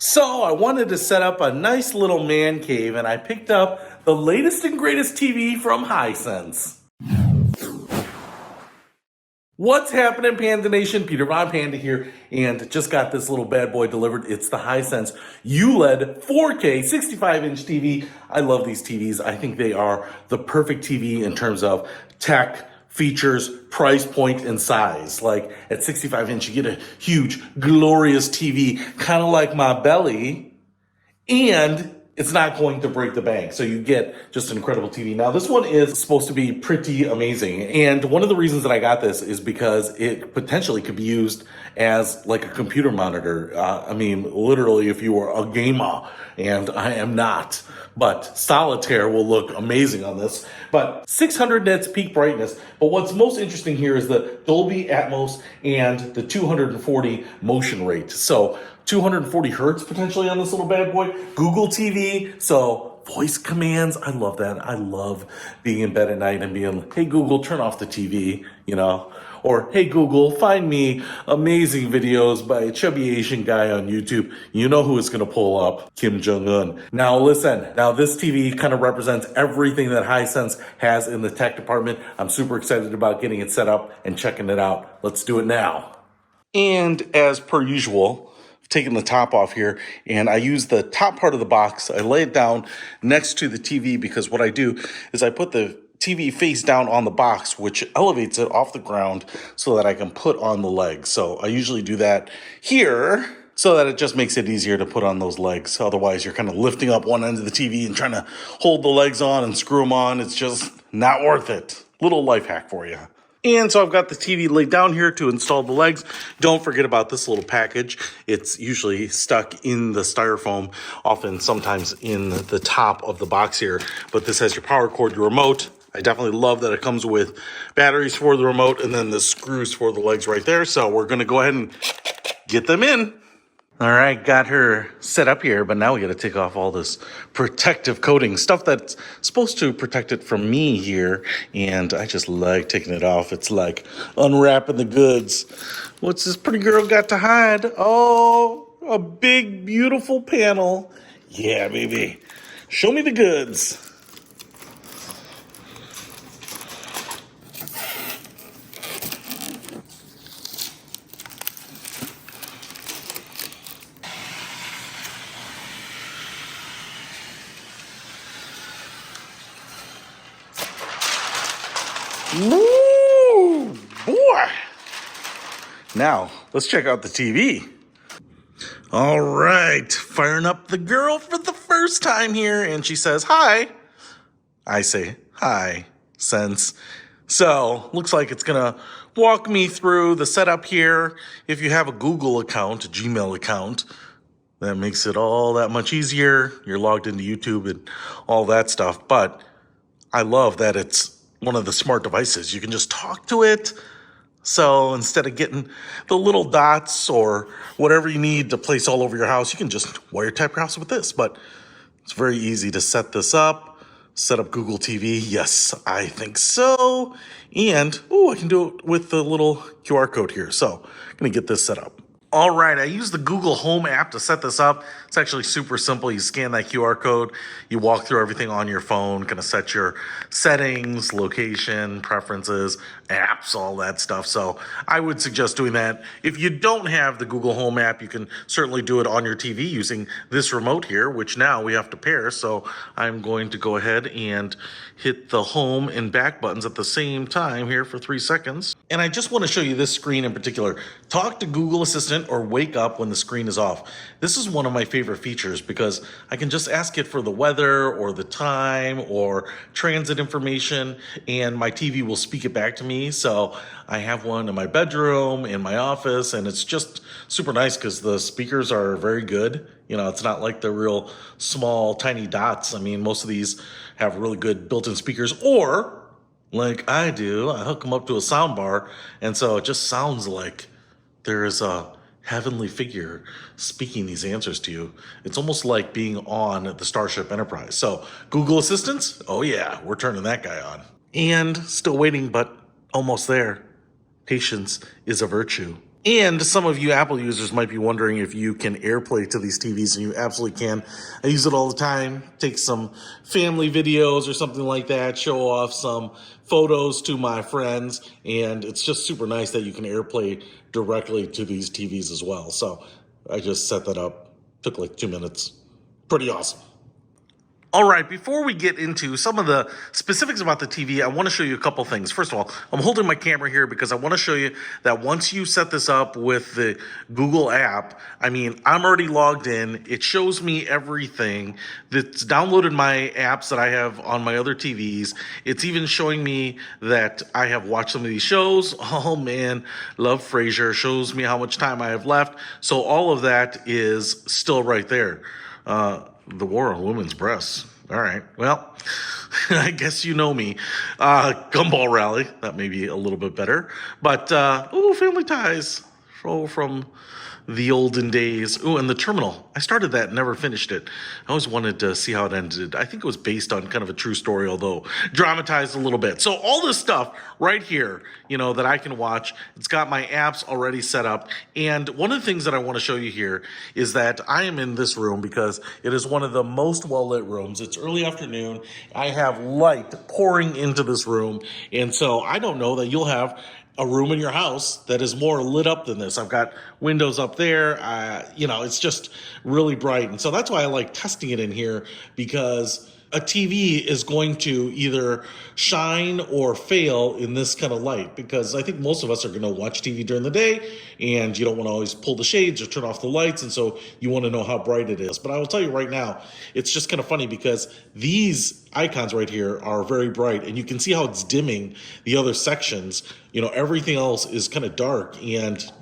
So I wanted to set up a nice little man cave, and I picked up the latest and greatest TV from Hisense. What's happening, Panda Nation? Peter Von Panda here, and just got this little bad boy delivered. It's the Hisense ULED 4K 65-inch TV. I love these TVs. I think they are the perfect TV in terms of tech, features, price point, and size. Like at 65-inch, you get a huge, glorious TV, kind of like my belly, and it's not going to break the bank. So you get just an incredible TV. Now, this one is supposed to be pretty amazing. And one of the reasons that I got this is because it potentially could be used as like a computer monitor. I mean, literally, if you were a gamer, and I am not, but solitaire will look amazing on this. But 600 nits peak brightness. But what's most interesting here is the Dolby Atmos and the 240 motion rate. So 240 hertz potentially on this little bad boy. Google TV, so voice commands. I love that. I love being in bed at night and being, hey Google, turn off the TV, or hey Google, find me amazing videos by a chubby Asian guy on YouTube. You know who is going to pull up? Kim Jong-un. Now listen, this TV kind of represents everything that Hisense has in the tech department. I'm super excited about getting it set up and checking it out. Let's do it now. And as per usual, taking the top off here, and I use the top part of the box. I lay it down next to the TV because what I do is I put the TV face down on the box, which elevates it off the ground so that I can put on the legs. So I usually do that here so that it just makes it easier to put on those legs. Otherwise, you're kind of lifting up one end of the TV and trying to hold the legs on and screw them on. It's just not worth it. Little life hack for you. And so I've got the TV laid down here to install the legs. Don't forget about this little package. It's usually stuck in the styrofoam, often sometimes in the top of the box here. But this has your power cord, your remote. I definitely love that it comes with batteries for the remote and then the screws for the legs right there. So we're going to go ahead and get them in. All right, got her set up here, but now we got to take off all this protective coating, stuff that's supposed to protect it from me here, and I just like taking it off. It's like unwrapping the goods. What's this pretty girl got to hide? Oh, a big, beautiful panel. Yeah, baby. Show me the goods. Woo, boy. Now, let's check out the TV. All right, firing up the girl for the first time here, and she says, hi. I say, hi, sense. So, looks like it's going to walk me through the setup here. If you have a Google account, a Gmail account, that makes it all that much easier. You're logged into YouTube and all that stuff, but I love that it's one of the smart devices. You can just talk to it. So instead of getting the little dots or whatever you need to place all over your house, you can just wiretap your house with this. But it's very easy to set this up, set up Google TV. Yes, I think so. And, I can do it with the little QR code here. So I'm going to get this set up. All right, I use the Google Home app to set this up. It's actually super simple. You scan that QR code, you walk through everything on your phone, kind of set your settings, location, preferences, apps, all that stuff. So I would suggest doing that. If you don't have the Google Home app, you can certainly do it on your TV using this remote here, which now we have to pair. So I'm going to go ahead and hit the home and back buttons at the same time here for 3 seconds. And I just want to show you this screen in particular. Talk to Google Assistant or wake up when the screen is off. This is one of my favorite features because I can just ask it for the weather or the time or transit information, and my TV will speak it back to me. So I have one in my bedroom, in my office, and it's just super nice because the speakers are very good. It's not like the real small, tiny dots. I mean, most of these have really good built-in speakers, or like I do, I hook them up to a sound bar, and so it just sounds like there is a heavenly figure speaking these answers to you. It's almost like being on the Starship Enterprise. So Google Assistants, oh yeah, we're turning that guy on. And still waiting, but almost there. Patience is a virtue. And some of you Apple users might be wondering if you can AirPlay to these TVs, and you absolutely can. I use it all the time. Take some family videos or something like that, show off some photos to my friends, and it's just super nice that you can AirPlay directly to these TVs as well. So I just set that up. Took like 2 minutes. Pretty awesome. All right, before we get into some of the specifics about the TV, I want to show you a couple things. First of all, I'm holding my camera here because I want to show you that once you set this up with the Google app, I mean, I'm already logged in. It shows me everything that's downloaded my apps that I have on my other TVs. It's even showing me that I have watched some of these shows. Oh man, love Frasier. Shows me how much time I have left. So all of that is still right there. The war on women's breasts. All right. Well, I guess you know me. Gumball Rally. That may be a little bit better. But, Family Ties. From the olden days. Ooh, and The Terminal. I started that and never finished it. I always wanted to see how it ended. I think it was based on kind of a true story, although dramatized a little bit. So all this stuff right here, that I can watch. It's got my apps already set up. And one of the things that I want to show you here is that I am in this room because it is one of the most well-lit rooms. It's early afternoon. I have light pouring into this room. And so I don't know that you'll have a room in your house that is more lit up than this. I've got windows up there. It's just really bright. And so that's why I like testing it in here, because a TV is going to either shine or fail in this kind of light, because I think most of us are going to watch TV during the day and you don't want to always pull the shades or turn off the lights. And so you want to know how bright it is. But I will tell you right now, it's just kind of funny because these icons right here are very bright and you can see how it's dimming the other sections. Everything else is kind of dark, and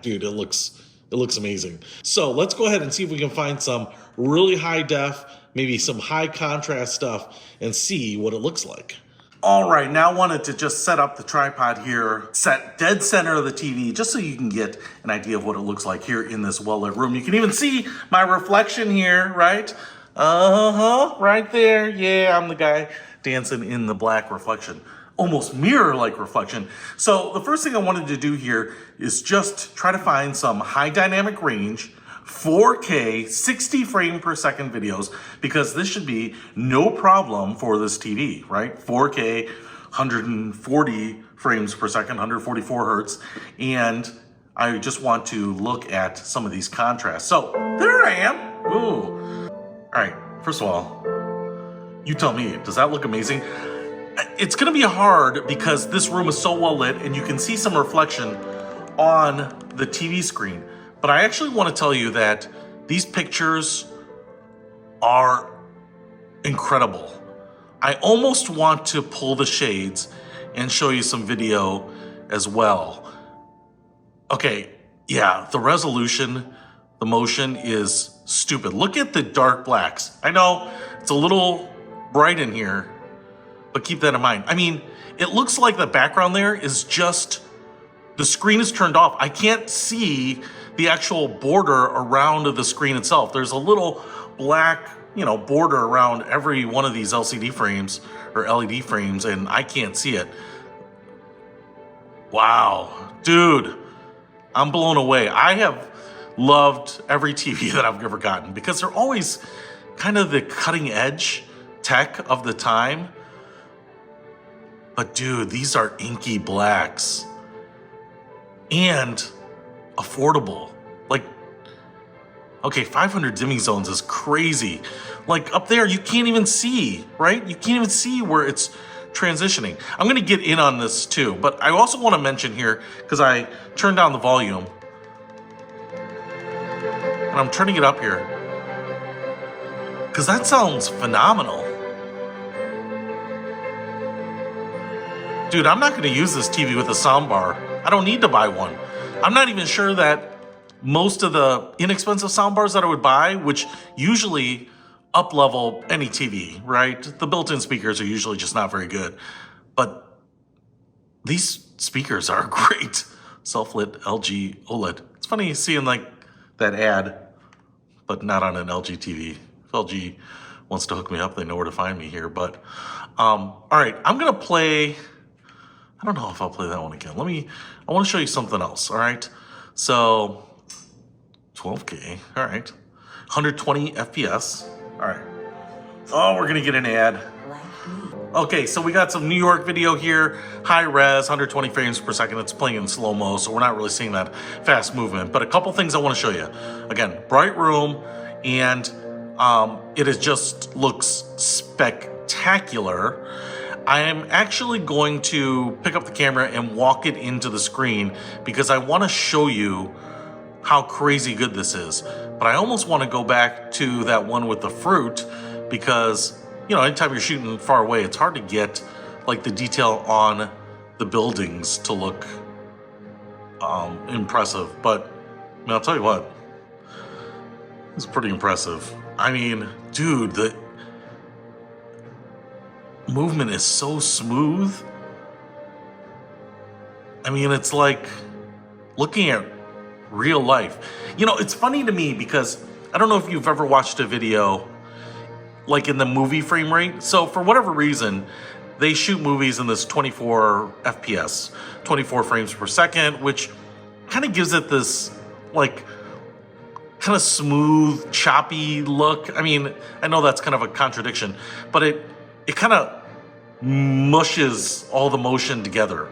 dude, it looks amazing. So let's go ahead and see if we can find some really high def, maybe some high contrast stuff, and see what it looks like. All right, now I wanted to just set up the tripod here, set dead center of the TV, just so you can get an idea of what it looks like here in this well-lit room. You can even see my reflection here, right? Right there. Yeah, I'm the guy dancing in the black reflection. Almost mirror-like reflection. So the first thing I wanted to do here is just try to find some high dynamic range, 4K, 60 frame per second videos, because this should be no problem for this TV, right? 4K, 140 frames per second, 144 hertz, and I just want to look at some of these contrasts. So there I am. Ooh. All right, first of all, you tell me, does that look amazing? It's gonna be hard because this room is so well lit and you can see some reflection on the TV screen. But I actually want to tell you that these pictures are incredible. I almost want to pull the shades and show you some video as well. Okay, yeah, the resolution, the motion is stupid. Look at the dark blacks. I know it's a little bright in here, but keep that in mind. I mean, it looks like the background there is just, the screen is turned off. I can't see the actual border around the screen itself. There's a little black, border around every one of these LCD frames or LED frames, and I can't see it. Wow, dude, I'm blown away. I have loved every TV that I've ever gotten because they're always kind of the cutting edge tech of the time. But dude, these are inky blacks and affordable. Like, okay, 500 dimming zones is crazy. Like up there, you can't even see, right? You can't even see where it's transitioning. I'm gonna get in on this too, but I also wanna mention here, because I turned down the volume, and I'm turning it up here, because that sounds phenomenal. Dude, I'm not gonna use this TV with a soundbar. I don't need to buy one. I'm not even sure that most of the inexpensive soundbars that I would buy, which usually up-level any TV, right? The built-in speakers are usually just not very good. But these speakers are great. Self-lit LG OLED. It's funny seeing like that ad, but not on an LG TV. If LG wants to hook me up, they know where to find me here. But, all right, I'm gonna play, I don't know if I'll play that one again. I want to show you something else, all right? So 12K, all right. 120 FPS, all right. Oh, we're gonna get an ad. Okay, so we got some New York video here, high res, 120 frames per second. It's playing in slow-mo, so we're not really seeing that fast movement. But a couple things I wanna show you. Again, bright room, and just looks spectacular. I am actually going to pick up the camera and walk it into the screen because I wanna show you how crazy good this is. But I almost wanna go back to that one with the fruit because, you know, anytime you're shooting far away, it's hard to get like the detail on the buildings to look impressive. But I mean, I'll tell you what, it's pretty impressive. I mean, dude, the movement is so smooth. I mean, it's like looking at real life. You know, it's funny to me because I don't know if you've ever watched a video like in the movie frame rate. So for whatever reason, they shoot movies in this 24 FPS, 24 frames per second, which kind of gives it this like kind of smooth, choppy look. I mean, I know that's kind of a contradiction, but it kind of mushes all the motion together.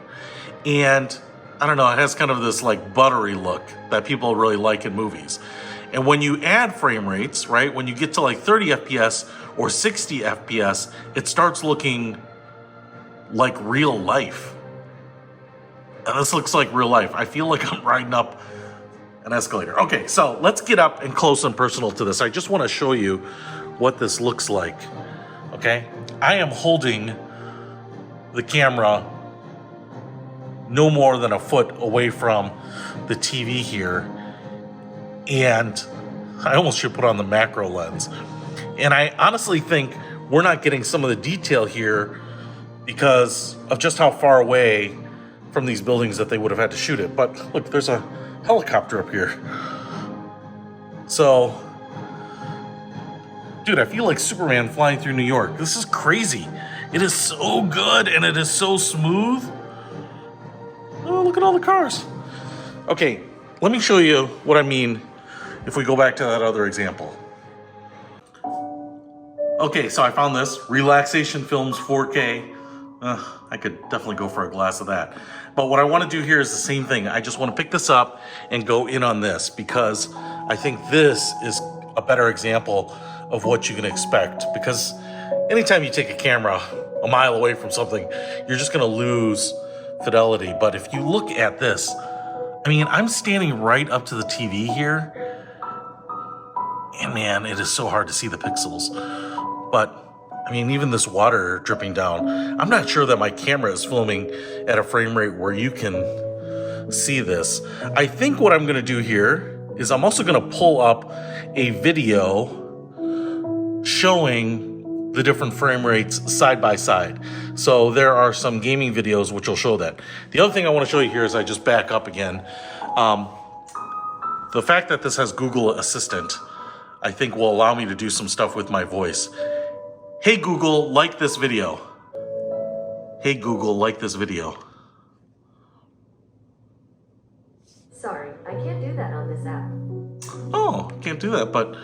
And I don't know, it has kind of this like buttery look that people really like in movies. And when you add frame rates, right, when you get to like 30 FPS or 60 FPS, it starts looking like real life. And this looks like real life. I feel like I'm riding up an escalator. Okay, so let's get up and close and personal to this. I just want to show you what this looks like, okay? I am holding the camera no more than a foot away from the TV here, and I almost should put on the macro lens. And I honestly think we're not getting some of the detail here because of just how far away from these buildings that they would have had to shoot it. But look, there's a helicopter up here. So, dude, I feel like Superman flying through New York. This is crazy. It is so good and it is so smooth. Oh, look at all the cars. Okay, let me show you what I mean if we go back to that other example. Okay, so I found this, Relaxation Films 4K. I could definitely go for a glass of that. But what I want to do here is the same thing. I just want to pick this up and go in on this because I think this is a better example of what you can expect. Because anytime you take a camera a mile away from something, you're just going to lose fidelity. But if you look at this, I mean, I'm standing right up to the TV here, and man, it is so hard to see the pixels. But I mean, even this water dripping down, I'm not sure that my camera is filming at a frame rate where you can see this. I think what I'm gonna do here is I'm also gonna pull up a video showing the different frame rates side by side. So there are some gaming videos which will show that. The other thing I wanna show you here is I just back up again. The fact that this has Google Assistant, I think will allow me to do some stuff with my voice. Hey Google, like this video. Hey Google, like this video. Sorry, I can't do that on this app. Oh, can't do that, but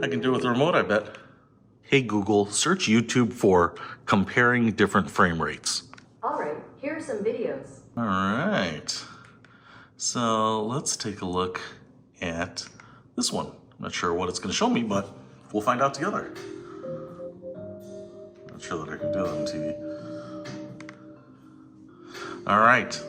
I can do it with the remote, I bet. Hey Google, search YouTube for comparing different frame rates. All right, here are some videos. All right. So let's take a look at this one. I'm not sure what it's going to show me, but we'll find out together. Not sure that I can do that on TV. All right.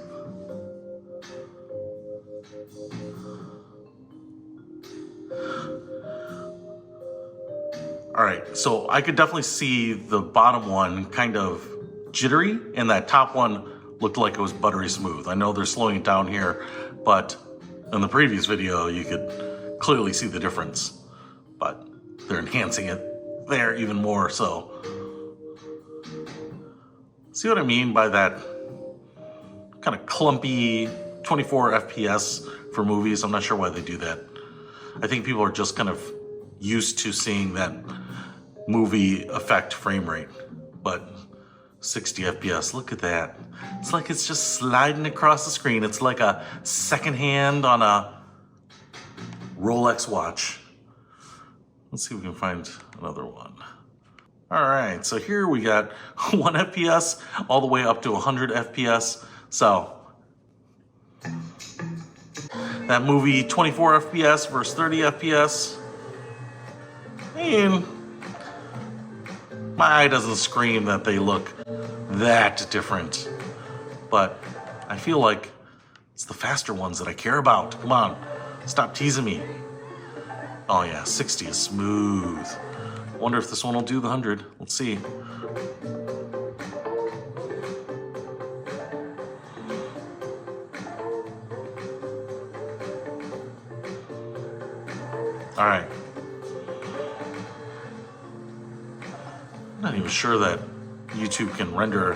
All right, so I could definitely see the bottom one kind of jittery, and that top one looked like it was buttery smooth. I know they're slowing it down here, but in the previous video, you could clearly see the difference, but they're enhancing it there even more so. See what I mean by that kind of clumpy 24 FPS for movies? I'm not sure why they do that. I think people are just kind of used to seeing that movie effect frame rate, but 60 FPS, look at that. It's like it's just sliding across the screen. It's like a second hand on a Rolex watch. Let's see if we can find another one. All right, so here we got 1 FPS all the way up to 100 FPS. So that movie 24 FPS versus 30 FPS. And my eye doesn't scream that they look that different, but I feel like it's the faster ones that I care about. Come on, stop teasing me. Oh yeah, 60 is smooth. Wonder if this one will do the 100. Let's see. All right. I'm not even sure that YouTube can render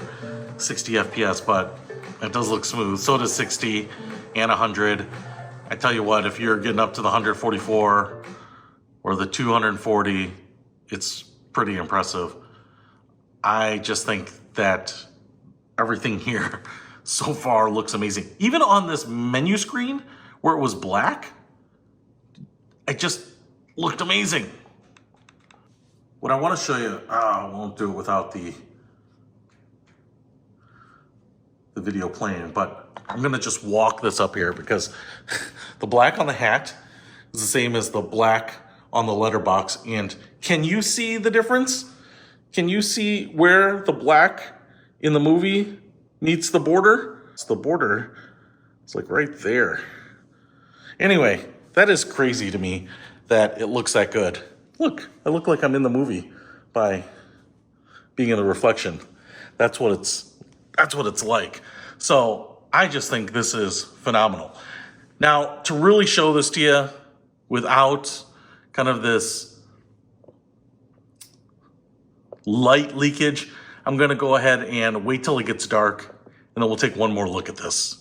60 FPS, but it does look smooth. So does 60 and 100. I tell you what, if you're getting up to the 144 or the 240, it's pretty impressive. I just think that everything here so far looks amazing. Even on this menu screen where it was black, it just looked amazing. What I want to show you, I won't do it without the video playing, but I'm gonna just walk this up here because the black on the hat is the same as the black on the letterbox. And can you see the difference? Can you see where the black in the movie meets the border? It's the border. It's like right there. Anyway, that is crazy to me that it looks that good. Look, I look like I'm in the movie by being in the reflection. That's what it's like. So I just think this is phenomenal. Now, to really show this to you without kind of this light leakage, I'm gonna go ahead and wait till it gets dark, and then we'll take one more look at this.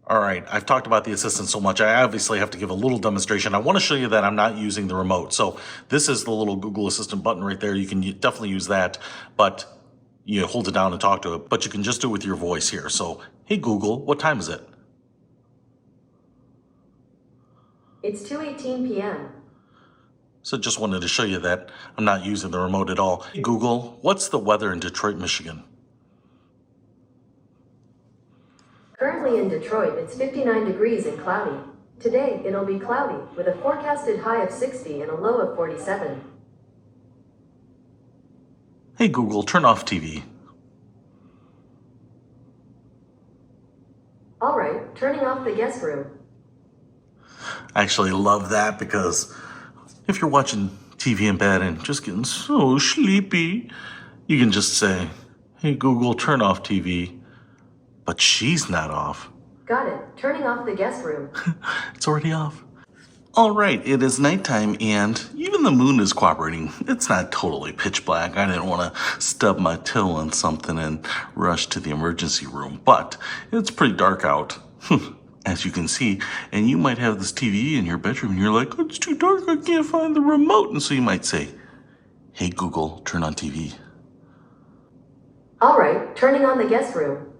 All right, I've talked about the assistant so much, I obviously have to give a little demonstration. I wanna show you that I'm not using the remote. So this is the little Google Assistant button right there. You can definitely use that, but you hold it down and talk to it, but you can just do it with your voice here. So, hey Google, what time is it? It's 2:18 p.m. So just wanted to show you that I'm not using the remote at all. Hey Google, what's the weather in Detroit, Michigan? Currently in Detroit, it's 59 degrees and cloudy. Today, it'll be cloudy, with a forecasted high of 60 and a low of 47. Hey Google, turn off TV. All right, turning off the guest room. I actually love that because if you're watching TV in bed and just getting so sleepy, you can just say, hey Google, turn off TV. But she's not off. Got it, turning off the guest room. It's already off. All right, it is nighttime and even the moon is cooperating. It's not totally pitch black. I didn't want to stub my toe on something and rush to the emergency room, but it's pretty dark out, as you can see. And you might have this TV in your bedroom and you're like, oh, it's too dark, I can't find the remote. And so you might say, hey Google, turn on TV. All right, turning on the guest room.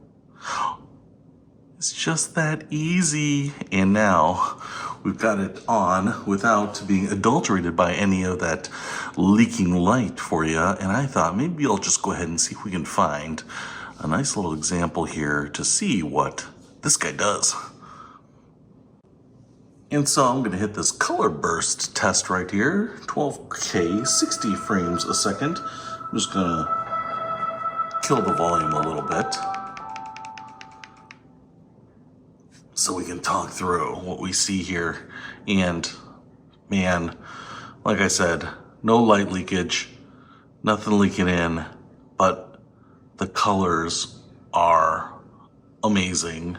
It's just that easy. And now we've got it on without being adulterated by any of that leaking light for you. And I thought maybe I'll just go ahead and see if we can find a nice little example here to see what this guy does. And so I'm gonna hit this color burst test right here. 12K, 60 frames a second. I'm just gonna kill the volume a little bit so we can talk through what we see here. And man, like I said, no light leakage, nothing leaking in, but the colors are amazing.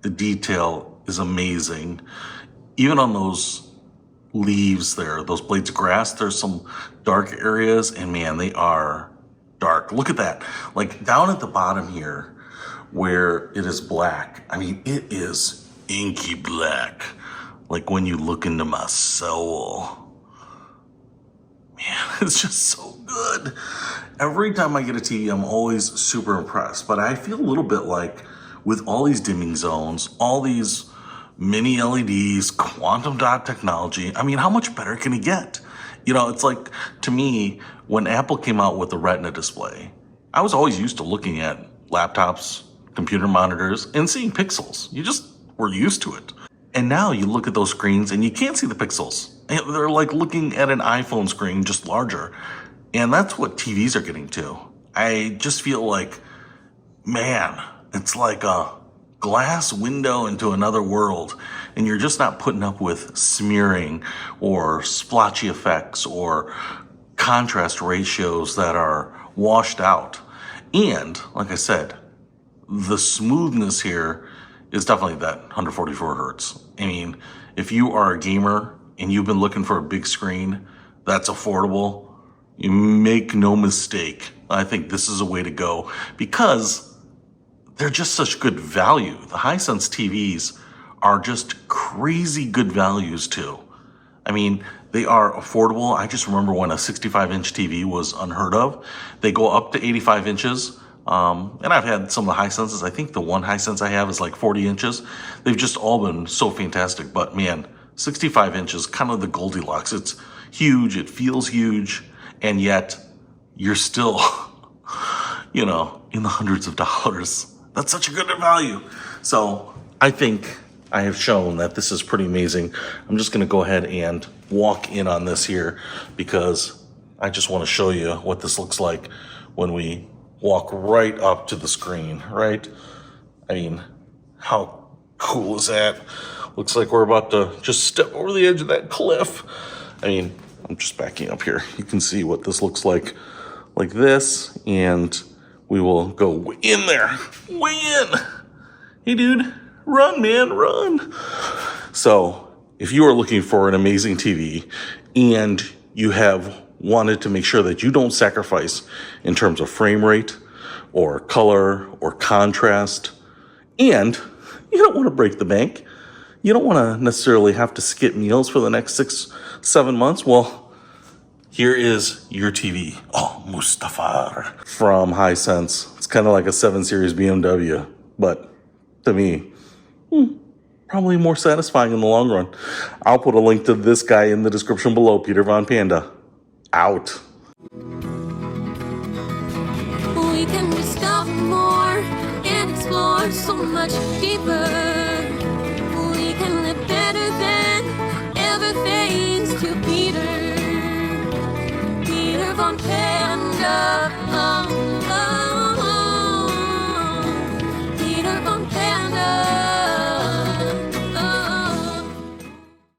The detail is amazing. Even on those leaves there, those blades of grass, there's some dark areas, and man, they are dark. Look at that. Like down at the bottom here, where it is black, I mean, it is inky black. Like when you look into my soul. Man, it's just so good. Every time I get a TV, I'm always super impressed. But I feel a little bit like with all these dimming zones, all these mini LEDs, quantum dot technology, I mean, how much better can it get? You know, it's like, to me, when Apple came out with the Retina display, I was always used to looking at laptops, computer monitors, and seeing pixels. You just were used to it. And now you look at those screens and you can't see the pixels. They're like looking at an iPhone screen, just larger. And that's what TVs are getting to. I just feel like, man, it's like a glass window into another world. And you're just not putting up with smearing or splotchy effects or contrast ratios that are washed out. And, like I said, the smoothness here is definitely that 144 hertz. I mean, if you are a gamer and you've been looking for a big screen that's affordable, you make no mistake. I think this is a way to go because they're just such good value. The Hisense TVs are just crazy good values too. I mean, they are affordable. I just remember when a 65-inch TV was unheard of. They go up to 85 inches. And I've had some of the Hisenses. I think the one Hisense I have is like 40 inches. They've just all been so fantastic. But man, 65 inches, kind of the Goldilocks. It's huge. It feels huge. And yet you're still, you know, in the hundreds of dollars. That's such a good value. So I think I have shown that this is pretty amazing. I'm just going to go ahead and walk in on this here because I just want to show you what this looks like when we walk right up to the screen, right? I mean, how cool is that? Looks like we're about to just step over the edge of that cliff. I mean, I'm just backing up here. You can see what this looks like this, and we will go way in there, way in. Hey dude, run man, run. So if you are looking for an amazing TV and you have wanted to make sure that you don't sacrifice in terms of frame rate or color or contrast, and you don't want to break the bank, you don't want to necessarily have to skip meals for the next 6-7 months, well, here is your TV. Oh, Mustafa from Hisense. It's kind of like a 7 Series BMW, but to me, probably more satisfying in the long run. I'll put a link to this guy in the description below. Peter Von Panda. Out. We can discover more and explore so much deeper. We can live better than ever thanks to Peter Von Panda.